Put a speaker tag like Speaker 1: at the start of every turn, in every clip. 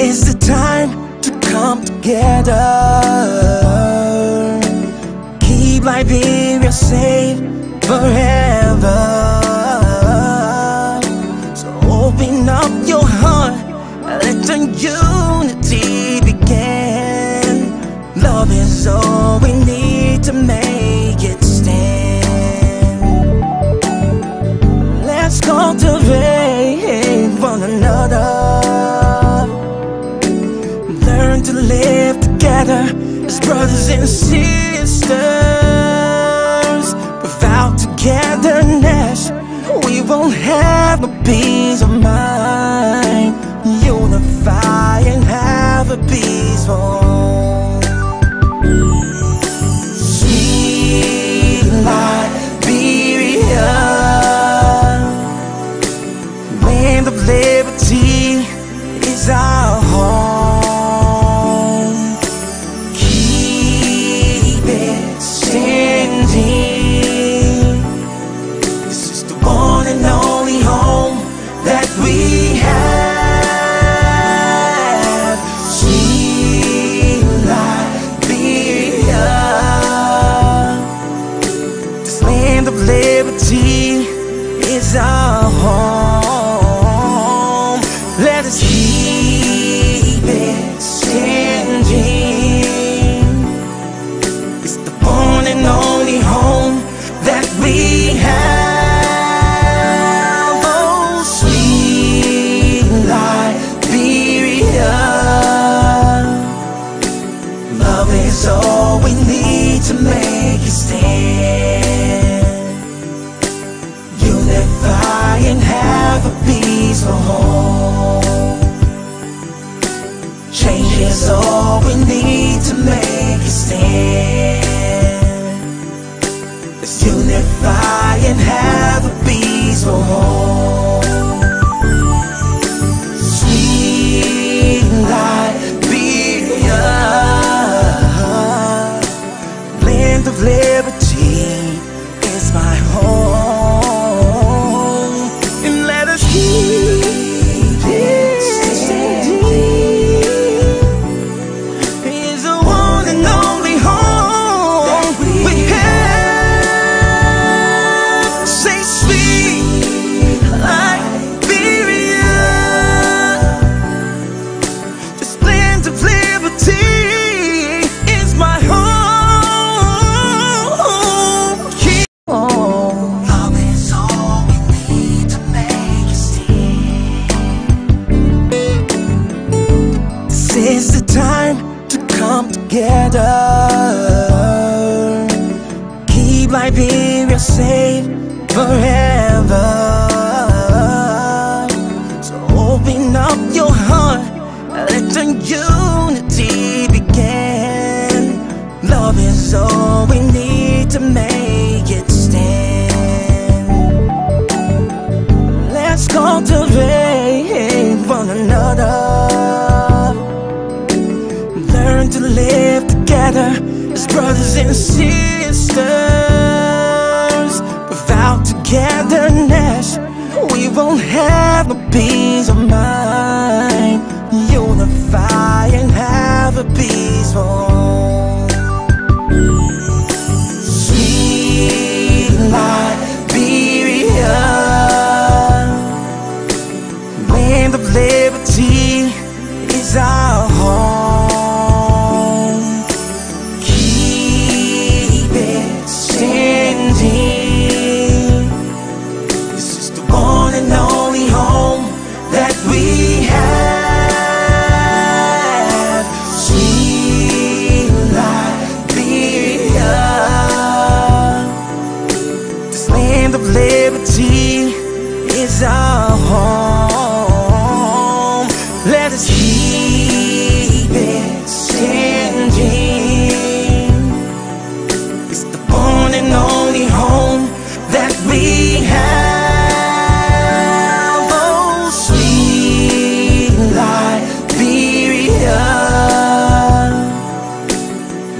Speaker 1: is the time to come together. Keep Liberia safe forever. So open up your heart, let the unity begin. Love is all we need to make it stand. Let's cultivate one another, learn to live together as brothers and sisters. Without togetherness, we won't have no peace of mind. Unify and have a peaceful home. Sweet Liberia, land of liberty is our home. Keep it standing. This is the one and only home that we have. Sweet Liberia, this land of liberty is our home. Let us keep it standing. It's the one and only home that we have. Oh, sweet Liberia, love is all we need to make it stand. Unify and have a peaceful home. Change is all we need to make it stand. Let's unify and have a peaceful home. Sweet Liberia, land of liberty is my home. And let us keep it standing. It's the one and only home we have. Say sweet Liberia, this land of liberty is my home. Keep on. Love is all we need to make it stand. This is the time to come together. Keep Liberia safe forever. So open up your heart, let the unity begin. Love is all we need to make it stand. Let's cultivate one another, learn to live together as brothers and sisters. Without togetherness, we won't have no peace of mind. Unify and have a peaceful home. Sweet Liberia, land of liberty is our home. Keep it standing. This is the one and only home that we have. Sweet Liberia, this land of liberty is our home. Let us keep it standing. It's the one and only home that we have. Oh, sweet Liberia,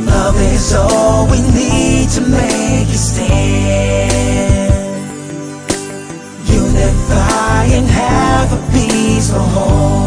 Speaker 1: love is all we need to make it stand. Unify and have a peaceful home.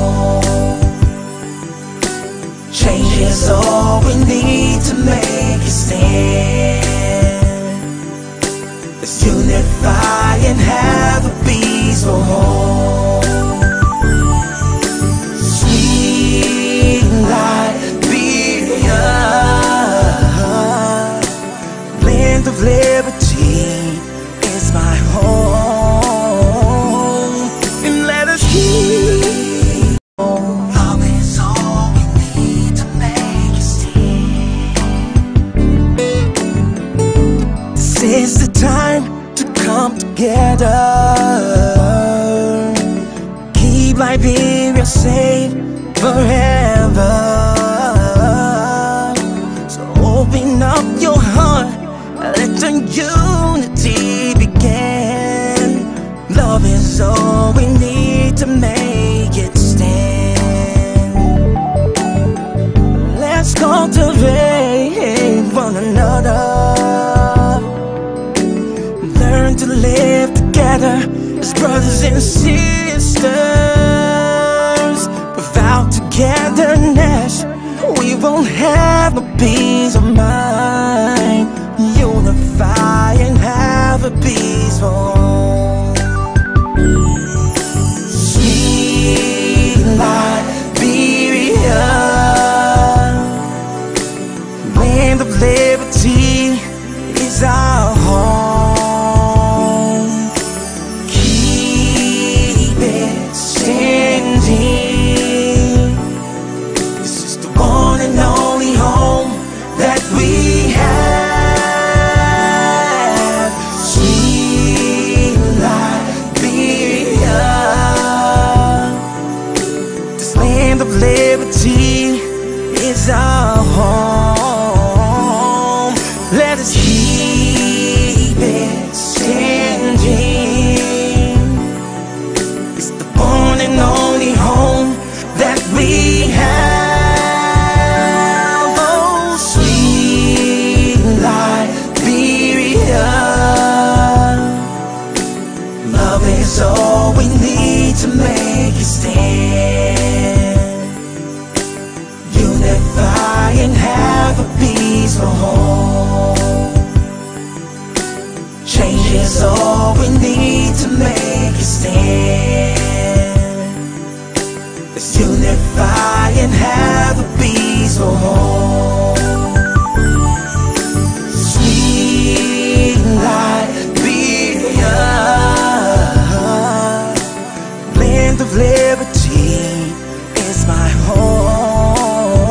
Speaker 1: let the unity begin. Love is all we need to make it stand. Let's cultivate one another, learn to live together as brothers and sisters. Without togetherness, we won't have no peace of mind. Unify and have a peaceful home. Sweet Liberia, land of liberty is our home. Keep it standing. This is the one and only home that we have. Sweet Liberia, this land of liberty is our home. Let us keep it standing. It's the one and only home that we have. Oh, sweet Liberia, love is all we need to make it stand. Unify and have a peaceful home. Change is all we need to make it stand. Let's unify and have a peaceful home. Sweet Liberia, land of liberty is my home.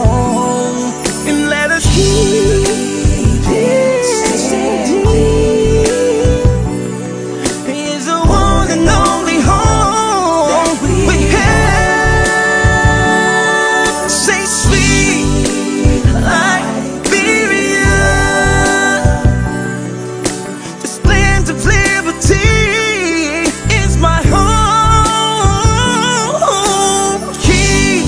Speaker 1: And let us keep it standing. It's the one and only home that we have. Say sweet Liberia, this land of liberty is my home. Keep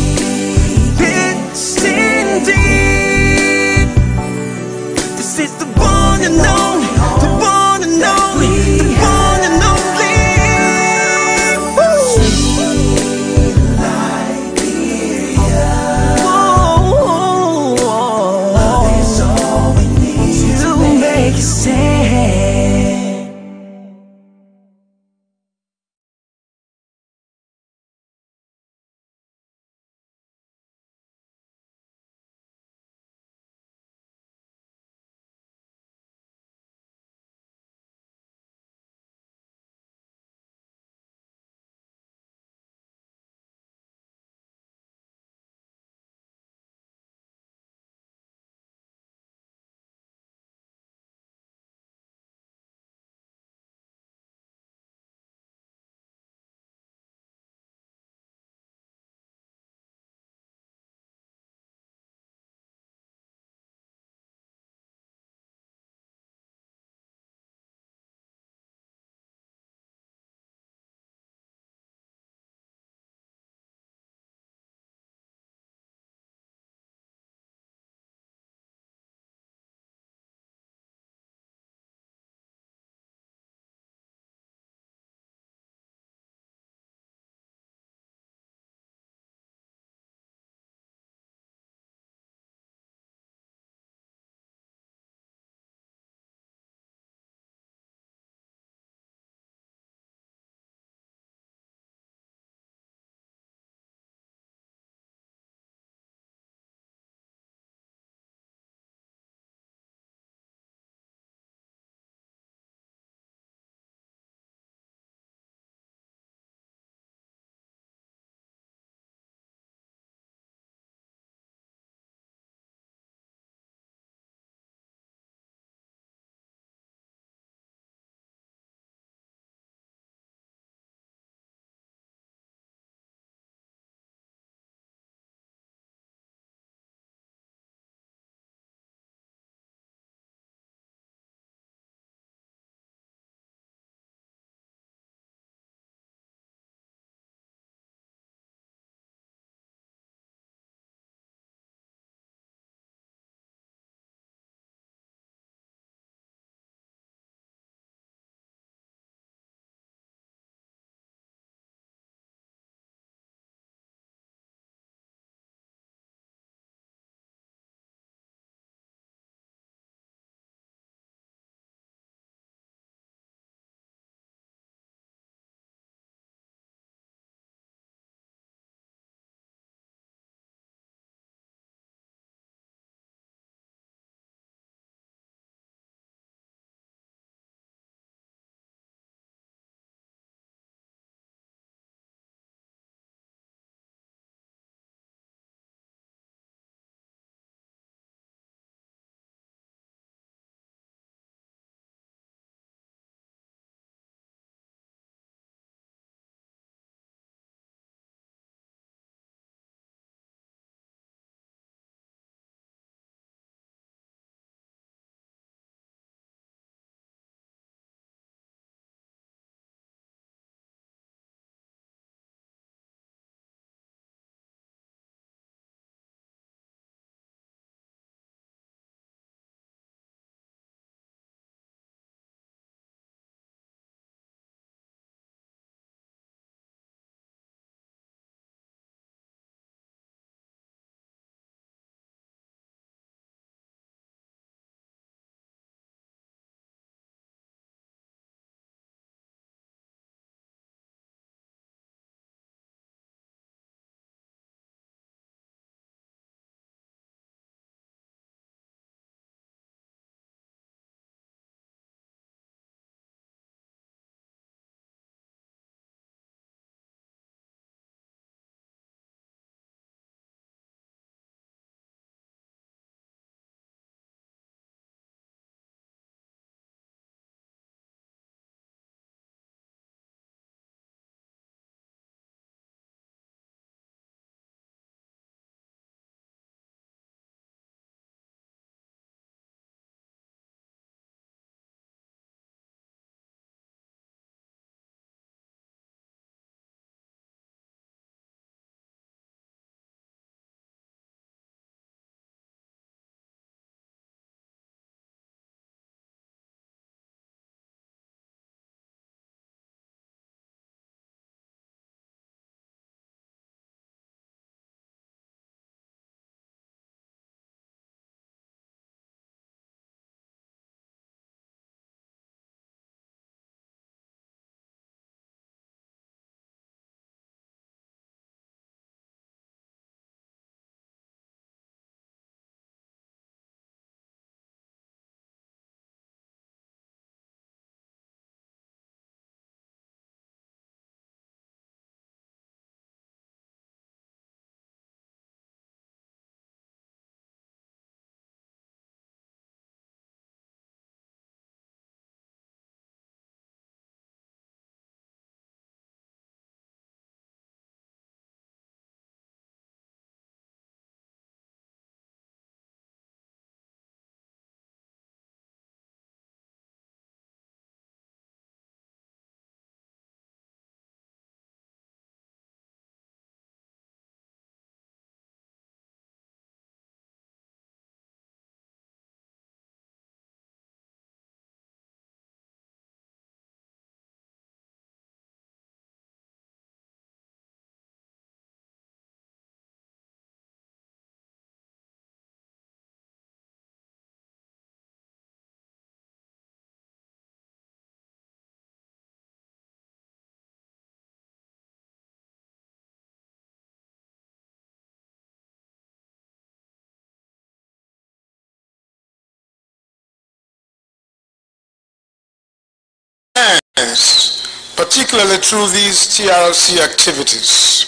Speaker 2: particularly through these TRC activities,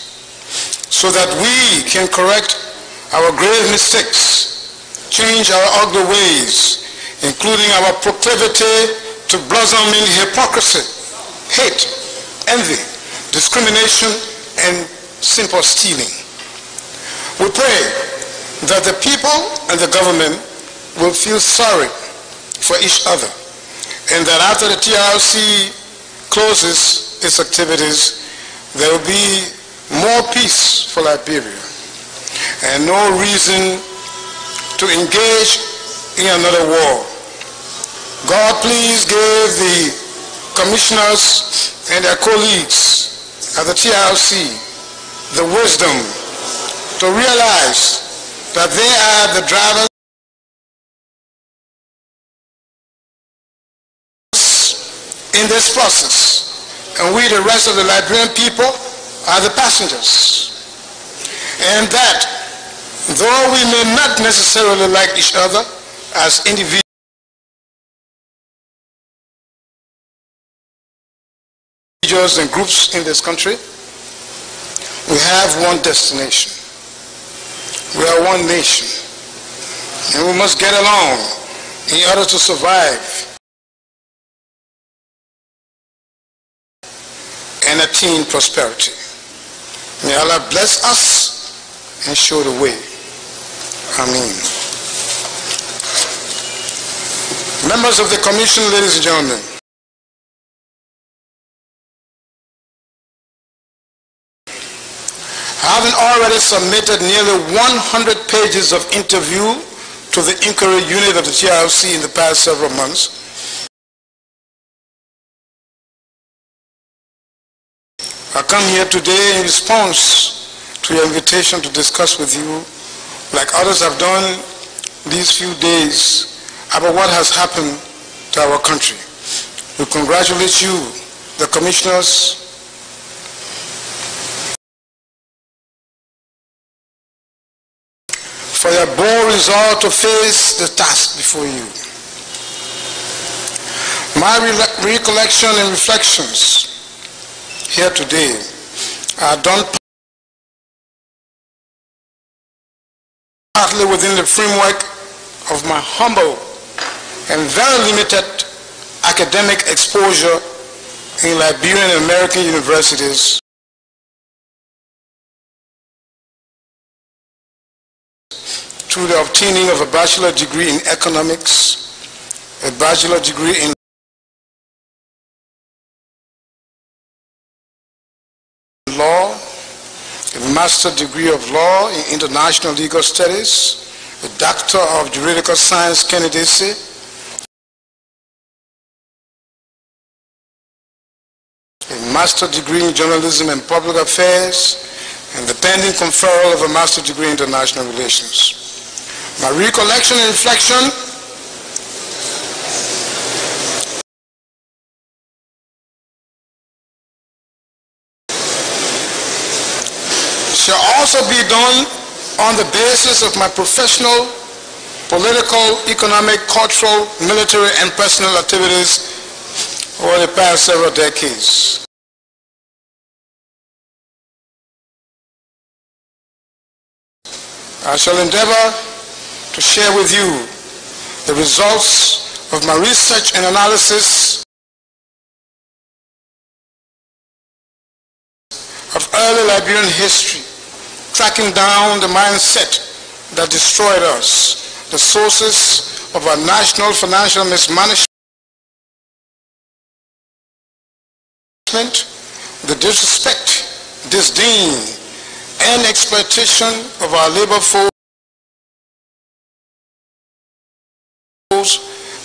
Speaker 2: so that we can correct our grave mistakes, change our ugly ways, including our proclivity to blossom in hypocrisy, hate, envy, discrimination, and simple stealing. We pray that the people and the government will feel sorry for each other, and that after the TRC closes its activities, there will be more peace for Liberia and no reason to engage in another war. God, please give the commissioners and their colleagues at the TRC the wisdom to realize that they are the drivers in this process, and we, the rest of the Liberian people, are the passengers. And that though we may not necessarily like each other as individuals and groups in this country, we have one destination. We are one nation, and we must get along in order to survive and attain prosperity. May Allah bless us and show the way. Amen. Members of the Commission, ladies and gentlemen, having already submitted nearly 100 pages of interview to the inquiry unit of the TRC in the past several months, I come here today in response to your invitation to discuss with you, like others have done these few days, about what has happened to our country. We congratulate you, the commissioners, for your bold resolve to face the task before you. My recollection and reflections here today are done partly within the framework of my humble and very limited academic exposure in Liberian and American universities, through the obtaining of a bachelor degree in economics, a bachelor degree in law, a master's degree of law in international legal studies, a doctor of juridical science candidacy, a master's degree in journalism and public affairs, and the pending conferral of a master's degree in international relations. My recollection and reflection shall also be done on the basis of my professional, political, economic, cultural, military, and personal activities over the past several decades. I shall endeavor to share with you the results of my research and analysis of early Liberian history, tracking down the mindset that destroyed us, the sources of our national financial mismanagement, the disrespect, disdain, and exploitation of our labor force,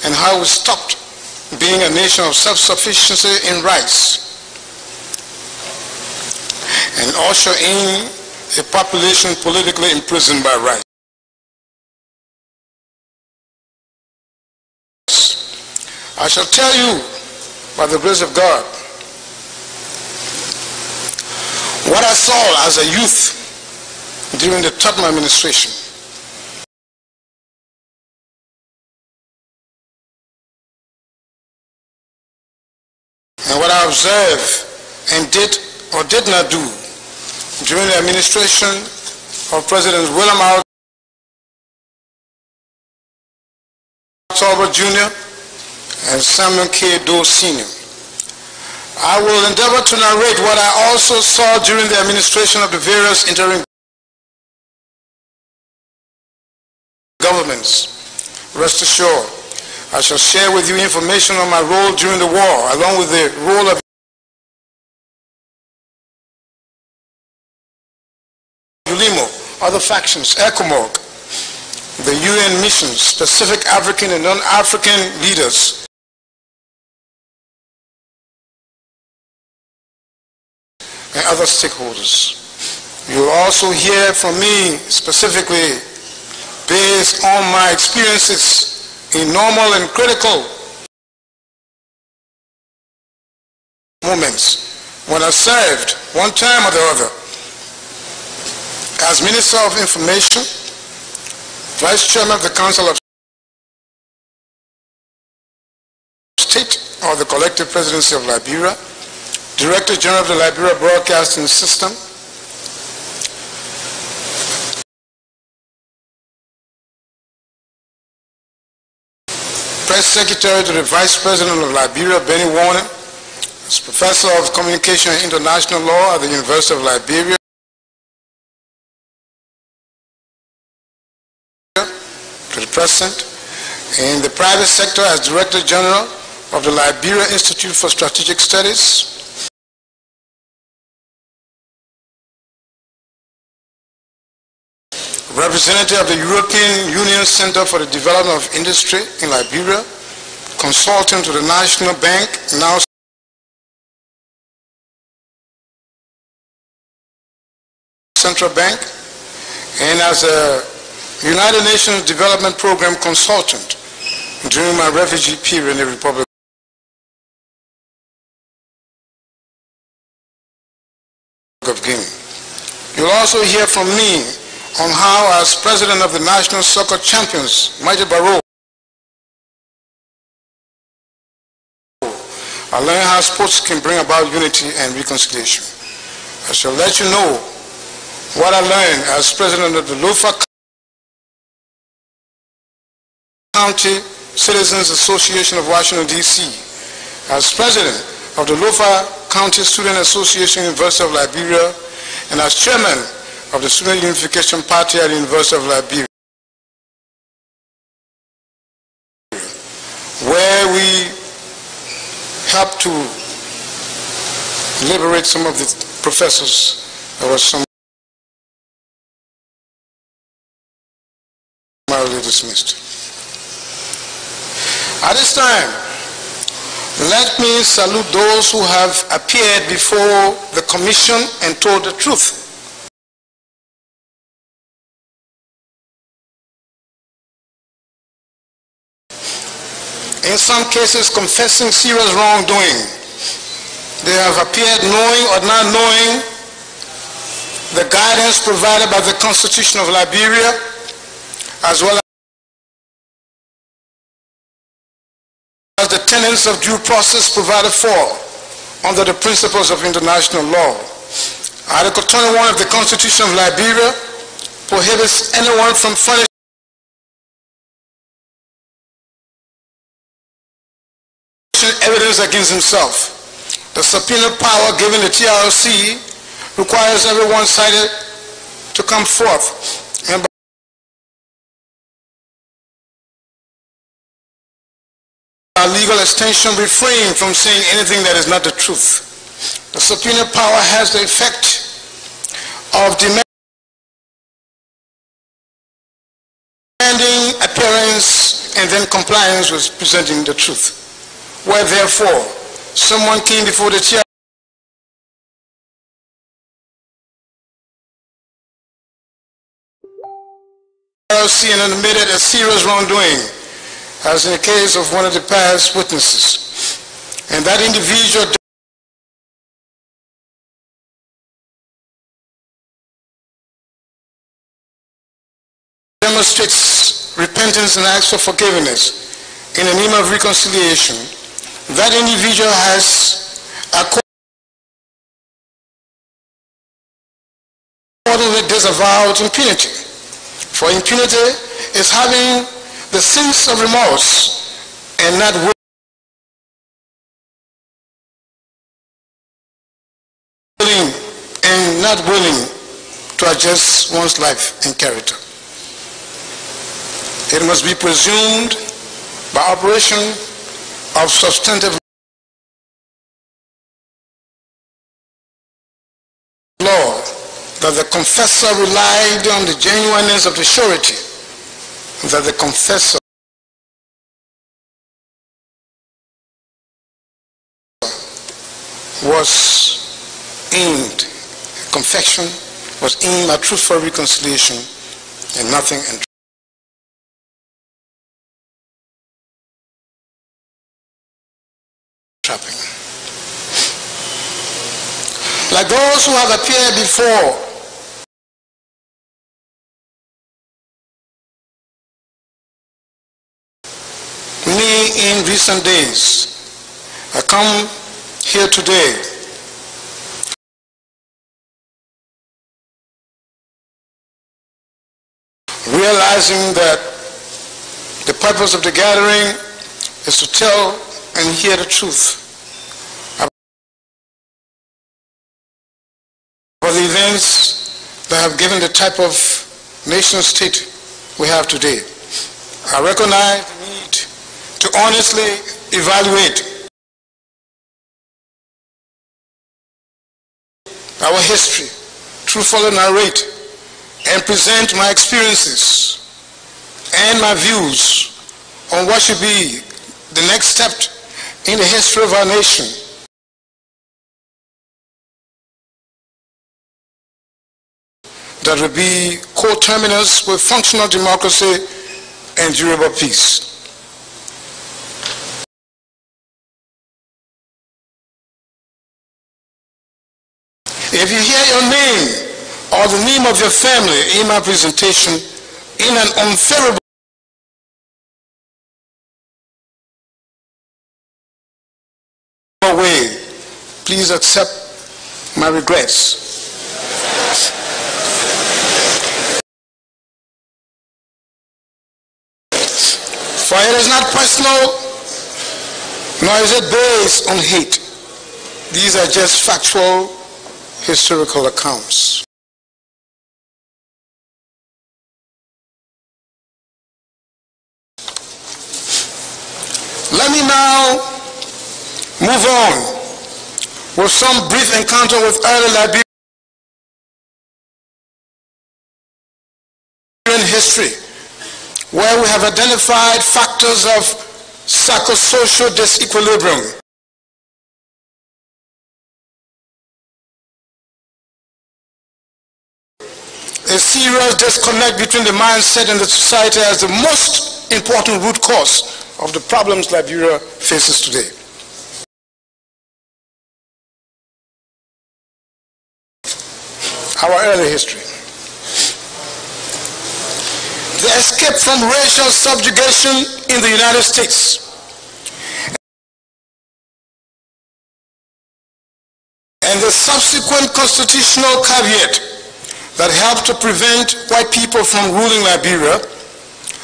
Speaker 2: and how we stopped being a nation of self-sufficiency in rice and usher in a population politically imprisoned by rice. I shall tell you, by the grace of God, what I saw as a youth during the Tottenham administration. and what I observed and did or did not do during the administration of Presidents William R. Talbot Jr. and Samuel K. Doe Sr. I will endeavor to narrate what I also saw during the administration of the various interim governments. Rest assured, I shall share with you information on my role during the war, along with the role of ULIMO, other factions, ECOMOG, the UN missions, specific African and non-African leaders, and other stakeholders. You will also hear from me specifically based on my experiences in normal and critical moments when I served one time or the other as Minister of Information, Vice Chairman of the Council of State or the Collective Presidency of Liberia, Director General of the Liberia Broadcasting System, Press Secretary to the Vice President of Liberia, Benny Warner, as Professor of Communication and International Law at the University of Liberia, to the present, in the private sector as Director General of the Liberia Institute for Strategic Studies, representative of the European Union Center for the Development of Industry in Liberia, consultant to the National Bank, now Central Bank, and as a United Nations Development Program consultant during my refugee period in the Republic of Guinea. You'll also hear from me on how, as President of the National Soccer Champions, Mighty Barrow, I learned how sports can bring about unity and reconciliation. I shall let you know what I learned as President of the Lofa County Citizens Association of Washington, D.C., as President of the Lofa County Student Association, University of Liberia, and as Chairman of the Student Unification Party at the University of Liberia, where we helped to liberate some of the professors that were summarily dismissed. At this time, let me salute those who have appeared before the Commission and told the truth. In some cases, confessing serious wrongdoing. They have appeared knowing or not knowing the guidance provided by the Constitution of Liberia, as well as the tenets of due process provided for under the principles of international law. Article 21 of the Constitution of Liberia prohibits anyone from furnishing evidence against himself. The subpoena power given the TRC requires everyone cited to come forth and by legal extension refrain from saying anything that is not the truth. The subpoena power has the effect of demanding appearance and then compliance with presenting the truth. Where therefore someone came before the TRC and admitted a serious wrongdoing, as in the case of one of the past witnesses, and that individual demonstrates repentance and asks for forgiveness in the name of reconciliation, that individual has accordingly disavowed impunity. For impunity is having the sense of remorse and not willing to adjust one's life and character. It must be presumed by operation of substantive law that the confessor relied on the genuineness of the surety, that the confessor was aimed, confession was aimed at truthful reconciliation and nothing entrapping. Like those who have appeared before me in recent days, I come here today realizing that the purpose of the gathering is to tell and hear the truth about the events that have given the type of nation state we have today. I recognize the need to honestly evaluate our history, truthfully narrate and present my experiences and my views on what should be the next step in the history of our nation. That will be coterminous with functional democracy and durable peace. If you hear your name or the name of your family in my presentation in an unfavorable way, please accept my regrets. For it is not personal, nor is it based on hate. These are just factual, historical accounts. Let me now move on with some brief encounter with early Liberian history, where we have identified factors of psychosocial disequilibrium. A serious disconnect between the mindset and the society as the most important root cause of the problems Liberia faces today. Our early history. The escape from racial subjugation in the United States and the subsequent constitutional caveat that helped to prevent white people from ruling Liberia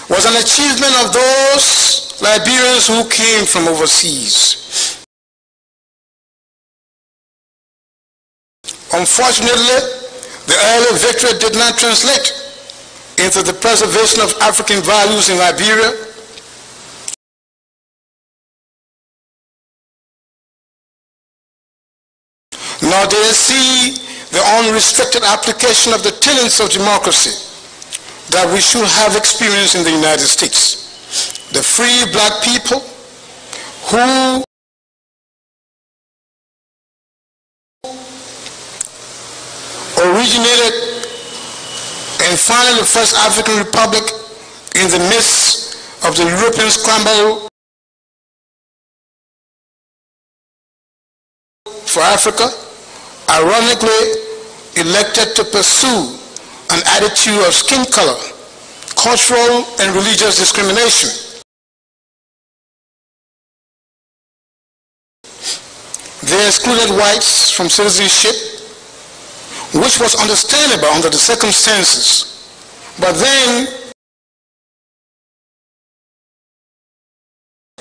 Speaker 2: was an achievement of those Liberians who came from overseas. Unfortunately, the early victory did not translate into the preservation of African values in Liberia, nor did it see the unrestricted application of the tenets of democracy that we should have experienced in the United States. The free black people who originated and founded the first African Republic in the midst of the European scramble for Africa, ironically elected to pursue an attitude of skin color, cultural and religious discrimination. They excluded whites from citizenship, which was understandable under the circumstances. But then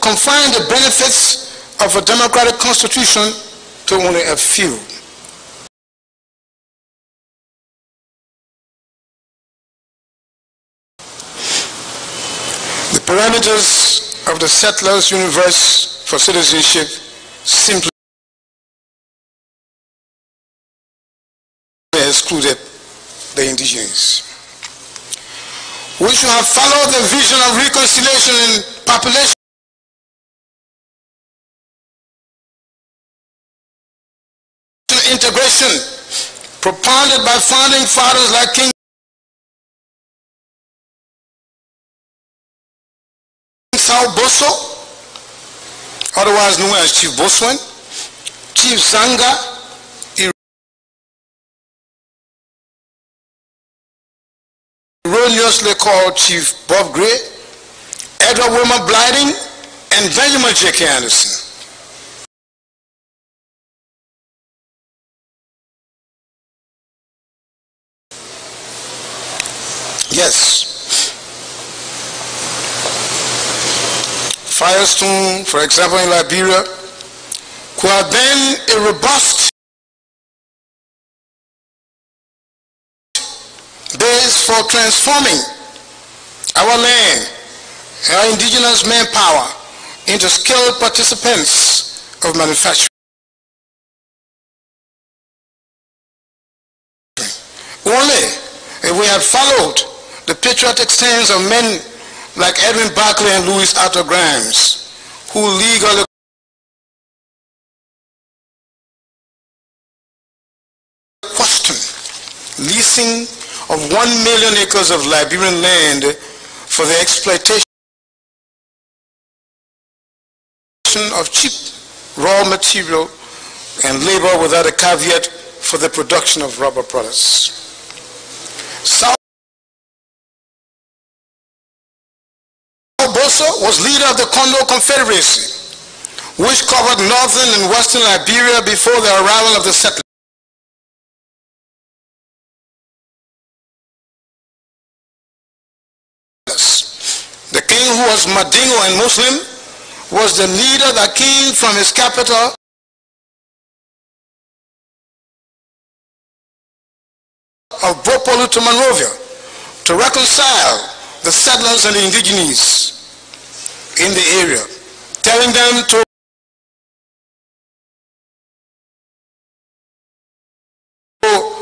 Speaker 2: confined the benefits of a democratic constitution to only a few. The parameters of the settlers' universe for citizenship simply excluded the indigenous. We should have followed the vision of reconciliation and population integration propounded by founding fathers like King Sao Boso, otherwise known as Chief Boswan, Chief Zanga, erroneously called Chief Bob Gray, Edward Wilmer Blyden, and Benjamin J.K. Anderson. Yes. Firestone, for example, in Liberia, could have been a robust base for transforming our land, our indigenous manpower, into skilled participants of manufacturing. Only if we had followed the patriotic stance of men like Edwin Barclay and Louis Arthur Grimes, who legally questioned leasing of 1 million acres of Liberian land for the exploitation of cheap raw material and labor without a caveat for the production of rubber products. Sao Boso was leader of the Congo Confederacy, which covered northern and western Liberia before the arrival of the settlers. The king, who was Mandingo and Muslim, was the leader that came from his capital of Bopolu to Monrovia to reconcile the settlers and the indigenes in the area, telling them to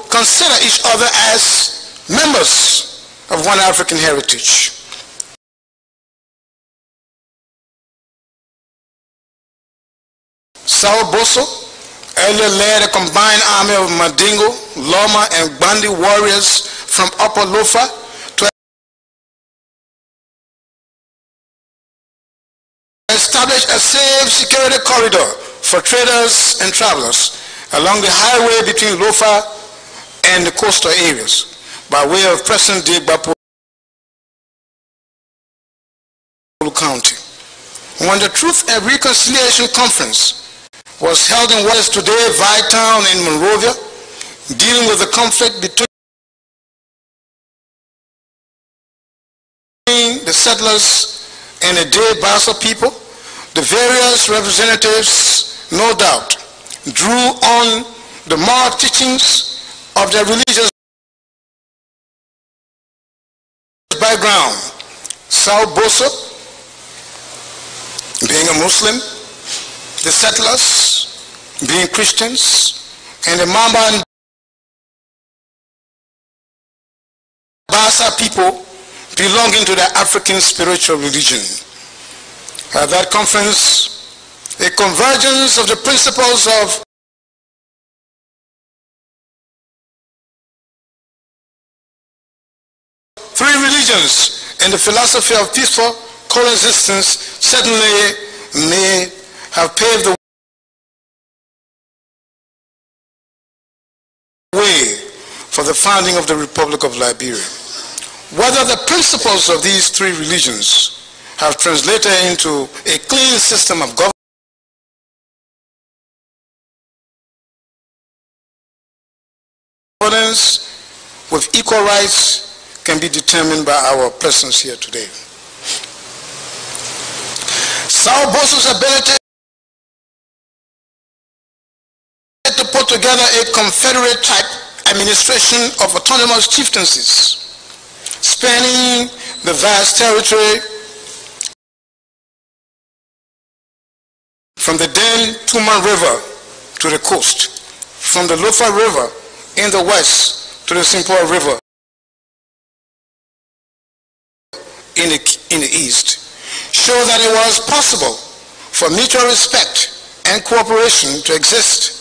Speaker 2: consider each other as members of one African heritage. Sao Boso earlier led a combined army of Mandingo, Loma, and Bandi warriors from Upper Lofa to establish a safe security corridor for traders and travelers along the highway between Lofa and the coastal areas by way of present-day Bapolu County. When the Truth and Reconciliation Conference was held in what is today Town in Monrovia, dealing with the conflict between the settlers and the Day Bassa people, the various representatives, no doubt, drew on the moral teachings of their religious background. Sao Boso, being a Muslim, the settlers being Christians, and the Mamba and Bassa people belonging to the African spiritual religion. At that conference, a convergence of the principles of three religions and the philosophy of peaceful coexistence certainly may have paved the way for the founding of the Republic of Liberia. Whether the principles of these three religions have translated into a clean system of government citizens with equal rights can be determined by our presence here today. Sao Boso's ability to put together a confederate type administration of autonomous chieftaincies spanning the vast territory from the then Tuman River to the coast, from the Lofa River in the west to the Simpoa River in the east, show that it was possible for mutual respect and cooperation to exist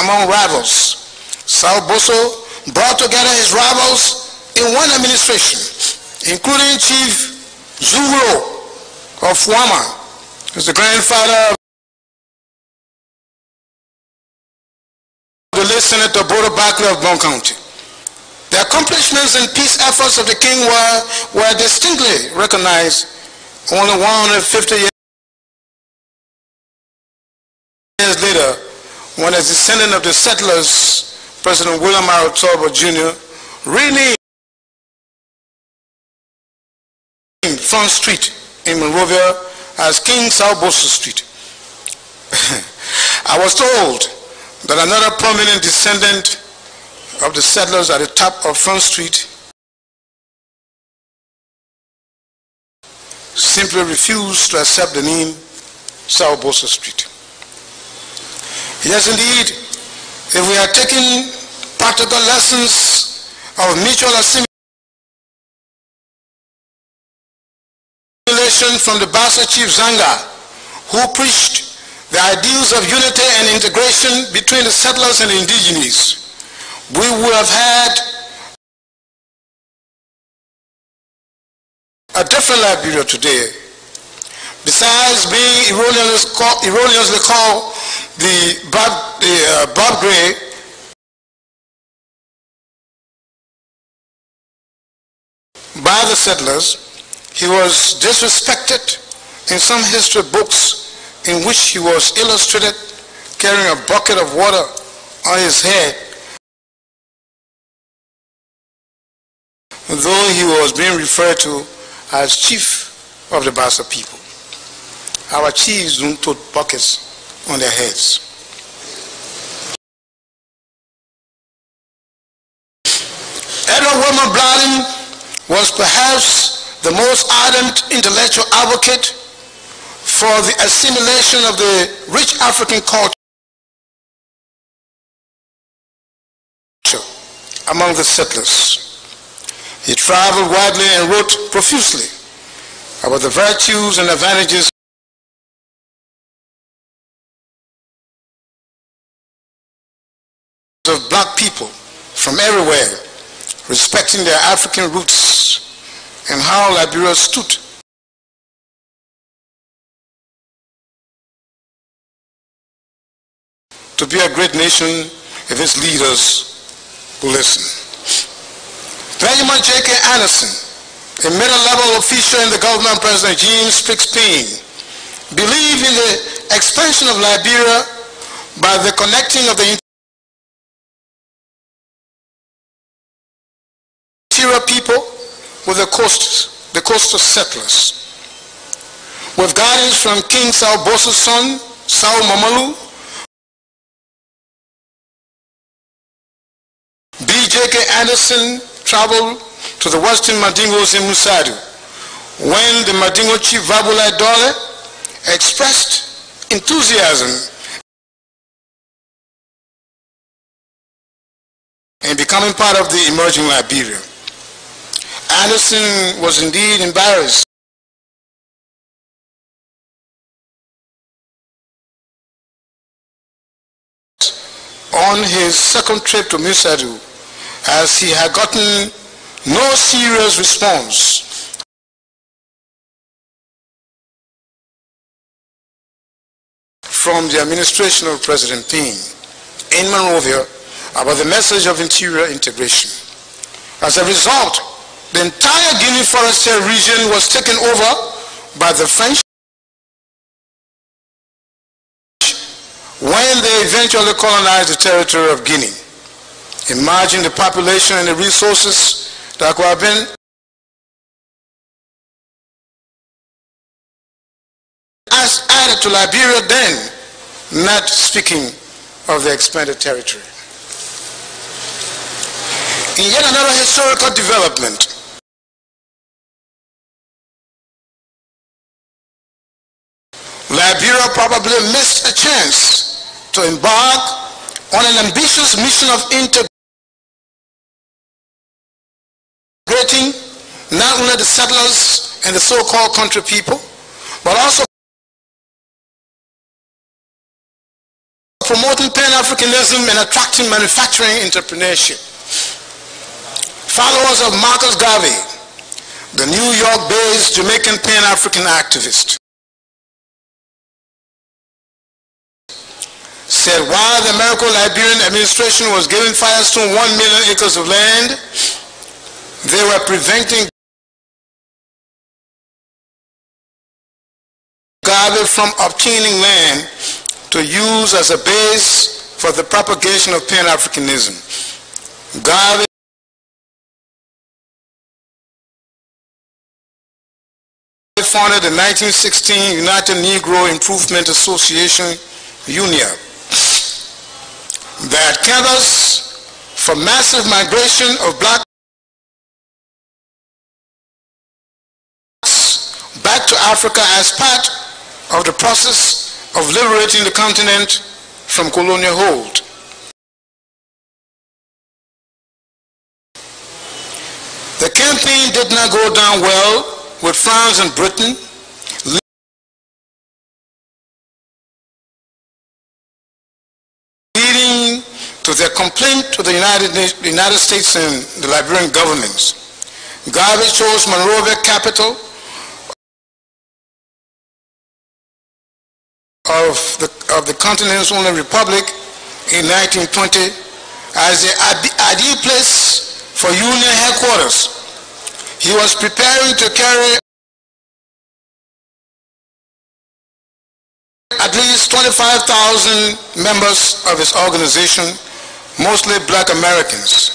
Speaker 2: among rivals. Sao Boso brought together his rivals in one administration, including Chief Zuro of RAMAH, who is the grandfather of the late Senator Bodo Barkley of Bon County. The accomplishments and peace efforts of the king were distinctly recognized only 150 years later, when a descendant of the settlers, President William R. Tolbert Jr., renamed Front Street in Monrovia as King Sao Boso Street. I was told that another prominent descendant of the settlers at the top of Front Street simply refused to accept the name Sao Boso Street. Yes, indeed, if we are taking practical lessons of mutual assimilation from the Bassa Chief Zanga, who preached the ideals of unity and integration between the settlers and the indigenes, we would have had a different Liberia today. Besides being erroneously called Bob Gray, by the settlers, he was disrespected in some history books in which he was illustrated carrying a bucket of water on his head, though he was being referred to as chief of the Bassa people. Our chiefs don't tote buckets on their heads. Edward Wilmer Bladden was perhaps the most ardent intellectual advocate for the assimilation of the rich African culture among the settlers. He traveled widely and wrote profusely about the virtues and advantages of black people from everywhere, respecting their African roots and how Liberia stood to be a great nation if its leaders will listen. Benjamin J.K. Anderson, a middle-level official in the government, President James Spriggs Payne, believed in the expansion of Liberia by the connecting of the interior people with the coastal settlers. With guidance from King Sao Boso's son, Sao Mamalu, B.J.K. Anderson traveled to the western Mandingos in Musadu when the Mandingo chief Vabulai Dole expressed enthusiasm in becoming part of the emerging Liberia. Anderson was indeed embarrassed on his second trip to Musadu, as he had gotten no serious response from the administration of President Payne in Monrovia about the message of interior integration. As a result, the entire Guinea Forestier region was taken over by the French when they eventually colonized the territory of Guinea, enlarging the population and the resources that could have been added to Liberia then, not speaking of the expanded territory. In yet another historical development, Liberia probably missed a chance to embark on an ambitious mission of integrating not only the settlers and the so-called country people, but also promoting Pan-Africanism and attracting manufacturing entrepreneurship. Followers of Marcus Garvey, the New York-based Jamaican Pan-African activist, said while the American-Liberian administration was giving Firestone 1 million acres of land, they were preventing Garvey from obtaining land to use as a base for the propagation of Pan-Africanism. Garvey founded the 1916 United Negro Improvement Association, UNIA, that canvassed for massive migration of blacks back to Africa as part of the process of liberating the continent from colonial hold. The campaign did not go down well with France and Britain, leading to their complaint to the United States and the Liberian governments. Garvey chose Monrovia, capital of the continent's only republic in 1920 as the ideal place for Union headquarters. He was preparing to carry at least 25,000 members of his organization, mostly black Americans.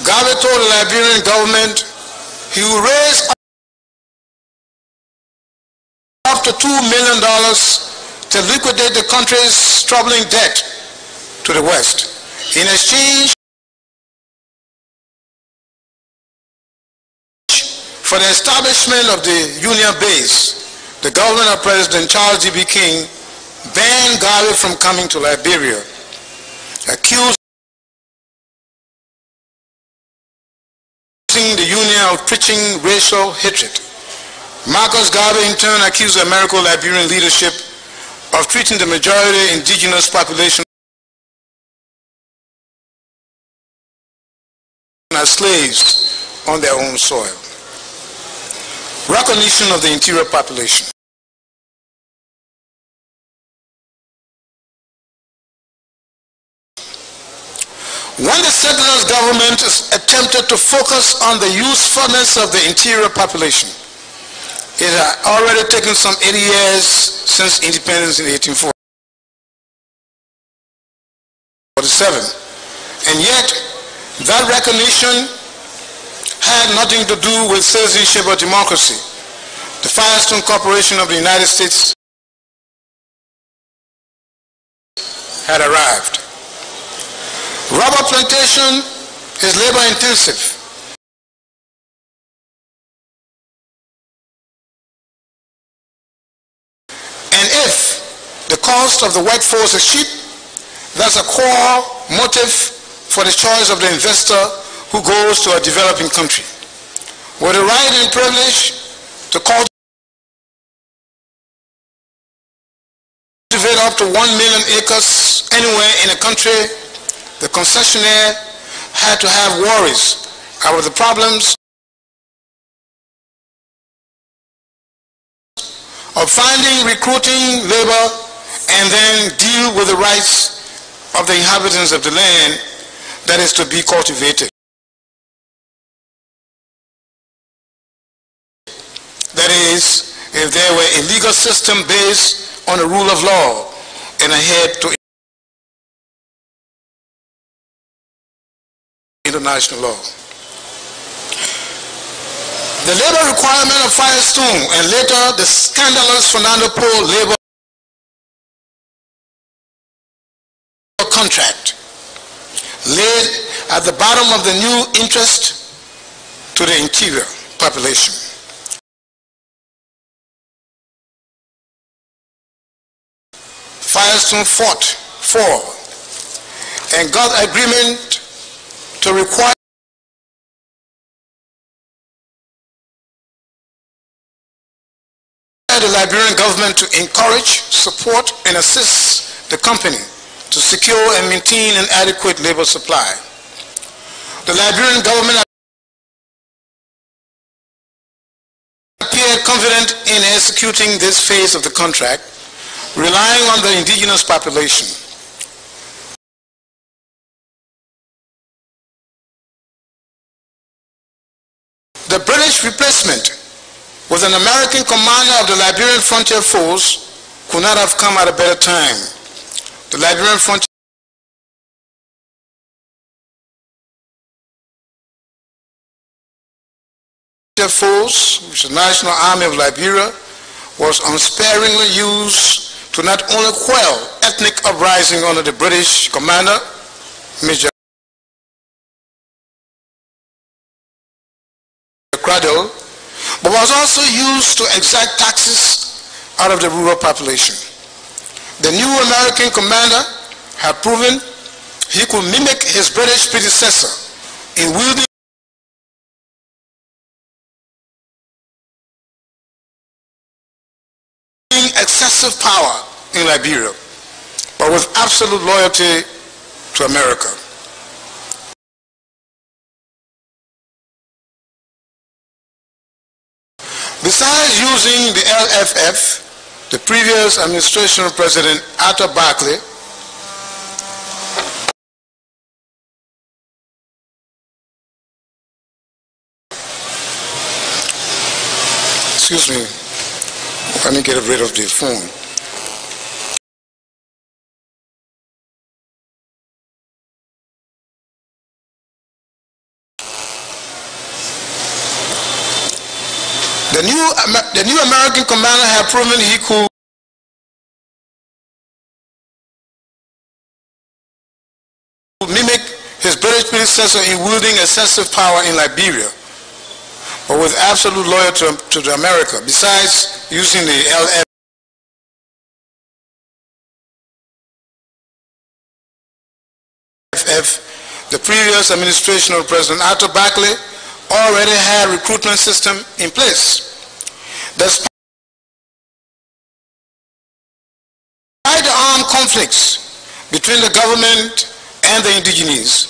Speaker 2: Garvey told the Liberian government he would raise up to $2 million to liquidate the country's troubling debt to the West. In exchange for the establishment of the Union base, the government of President Charles D.B. King banned Garvey from coming to Liberia, accusing the Union of preaching racial hatred. Marcus Garvey in turn accused the American-Liberian leadership of treating the majority indigenous population as slaves on their own soil. Recognition of the interior population. When the settlers' government attempted to focus on the usefulness of the interior population, it had already taken some 80 years since independence in 1847. And yet, that recognition had nothing to do with citizenship or democracy. The Firestone Corporation of the United States had arrived. Rubber plantation is labor intensive. And if the cost of the workforce is cheap, that's a core motive for the choice of the investor who goes to a developing country. With the right and privilege to cultivate up to 1 million acres anywhere in a country, the concessionaire had to have worries about the problems of finding, recruiting labor, and then deal with the rights of the inhabitants of the land that is to be cultivated. That is, if there were a legal system based on the rule of law, and adhere to international law. The labor requirement of Firestone and later the scandalous Fernando Po labor contract laid at the bottom of the new interest to the interior population. Firestone fought for and got agreement to require the Liberian government to encourage, support, and assist the company to secure and maintain an adequate labor supply. The Liberian government appeared confident in executing this phase of the contract, relying on the indigenous population. The British replacement with an American commander of the Liberian Frontier Force could not have come at a better time. The Liberian Frontier Force, which is the National Army of Liberia, was unsparingly used to not only quell ethnic uprising under the British commander, Major Cradle, but was also used to exact taxes out of the rural population. The new American commander had proven he could mimic his British predecessor in wielding excessive power in Liberia, but with absolute loyalty to America. Besides using the LFF, the previous administration of President Arthur Barclay let me get rid of the phone. The new American commander had proven he could mimic his British predecessor in wielding excessive power in Liberia, but with absolute loyalty to America, besides using the LFF. The previous administration of President Arthur Barclay already had a recruitment system in place. Despite the armed conflicts between the government and the indigenes,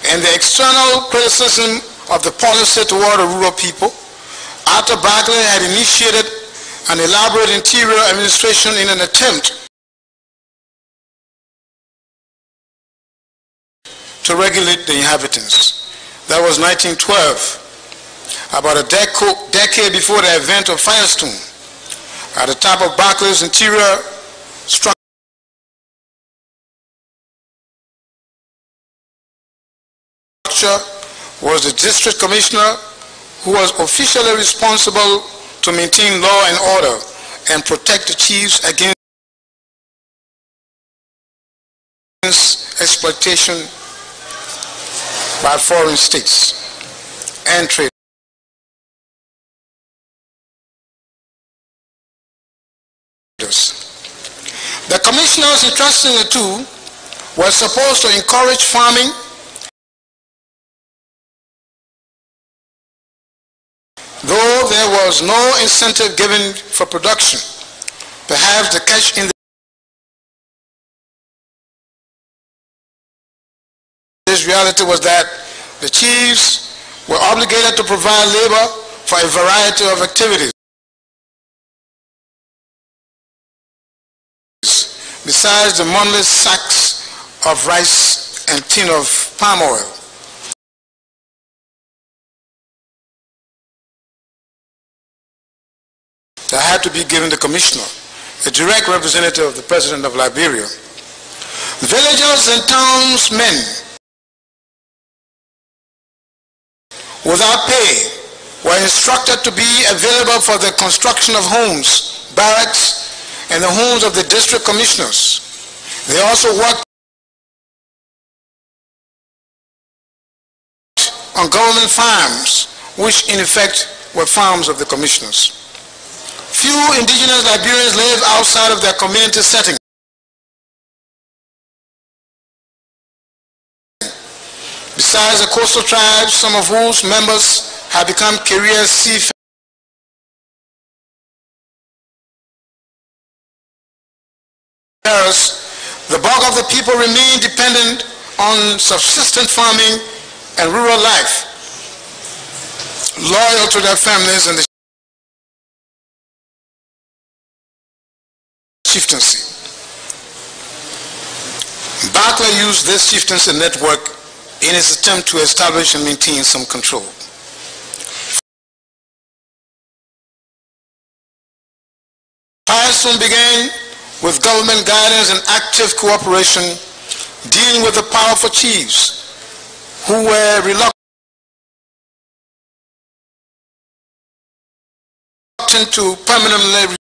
Speaker 2: and the external criticism of the policy toward the rural people, Arthur Barclay had initiated an elaborate interior administration in an attempt to regulate the inhabitants. That was 1912, about a decade before the event of Firestone. At the top of Barclay's interior structure was the district commissioner, who was officially responsible to maintain law and order and protect the chiefs against exploitation by foreign states and traders. The commissioners entrusted in the two were supposed to encourage farming, though there was no incentive given for production. Perhaps the catch in this reality was that the chiefs were obligated to provide labor for a variety of activities, besides the monthly sacks of rice and tin of palm oil. that had to be given the commissioner, a direct representative of the president of Liberia. Villagers and townsmen without pay were instructed to be available for the construction of homes, barracks, and the homes of the district commissioners. They also worked on government farms, which in effect were farms of the commissioners. Few indigenous Liberians live outside of their community setting. Besides the coastal tribes, some of whose members have become career seafarers, the bulk of the people remain dependent on subsistence farming and rural life, loyal to their families and the chieftaincy. Barclay used this chieftaincy network in his attempt to establish and maintain some control. Fires soon began with government guidance and active cooperation, dealing with the powerful chiefs who were reluctant to permanently